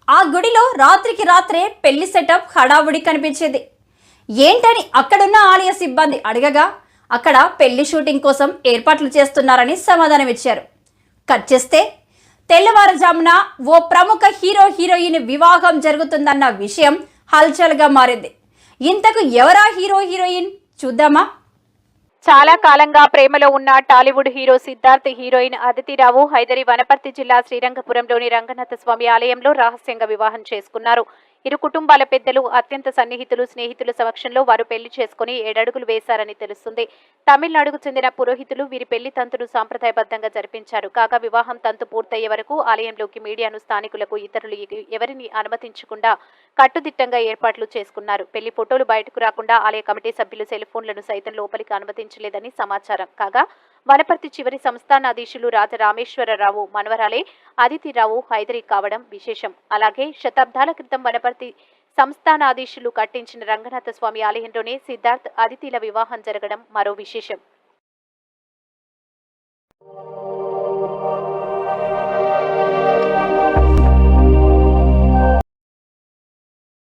ఆ గుడిలో రాత్రికి రాత్రే పెళ్లి సెటప్ హడావుడి కనిపించేది. ఏంటని అక్కడున్న ఆలయ సిబ్బంది అడగగా అక్కడ పెళ్లి షూటింగ్ కోసం ఏర్పాట్లు చేస్తున్నారని సమాధానమిచ్చారు. కట్ చేస్తే తెల్లవారుజామున ఓ ప్రముఖ హీరోయిన్ వివాహం జరుగుతుందన్న విషయం హల్చల్గా మారింది. ఇంతకు ఎవరా హీరోయిన్ చూద్దామా? చాలా కాలంగా ప్రేమలో ఉన్న టాలీవుడ్ హీరో సిద్ధార్థ్, హీరోయిన్ అదితిరావు హైదరి వనపర్తి జిల్లా శ్రీరంగపురంలోని రంగనాథ స్వామి ఆలయంలో రహస్యంగా వివాహం చేసుకున్నారు. ఇరు కుటుంబాల పెద్దలు, అత్యంత సన్నిహితులు, స్నేహితుల సమక్షంలో వారు పెళ్లి చేసుకుని 7 అడుగులు వేశారని తెలుస్తుంది. తమిళనాడుకు చెందిన పురోహితులు వీరి పెళ్లి తంతును సాంప్రదాయబద్ధంగా జరిపించారు. కాగా వివాహం తంతు పూర్తయ్యే వరకు ఆలయంలోకి మీడియాను, స్థానికులకు, ఇతరులు ఎవరిని అనుమతించకుండా కట్టుదిట్టంగా ఏర్పాట్లు చేసుకున్నారు. పెళ్లి ఫోటోలు బయటకు రాకుండా ఆలయ కమిటీ సభ్యులు సెల్ ఫోన్లను సైతం లోపలికి అనుమతించలేదని సమాచారం. కాగా వనపర్తి చివరి సంస్థానాధీశులు రాజరామేశ్వరరావు మనవరాలే అదితిరావు హైదరి కావడం విశేషం. అలాగే శతాబ్దాల క్రితం వనపర్తి సంస్థానాధీశులు కట్టించిన రంగనాథ స్వామి ఆలయంలోనే సిద్ధార్థ్, అదితిల వివాహం జరగడం మరో విశేషం.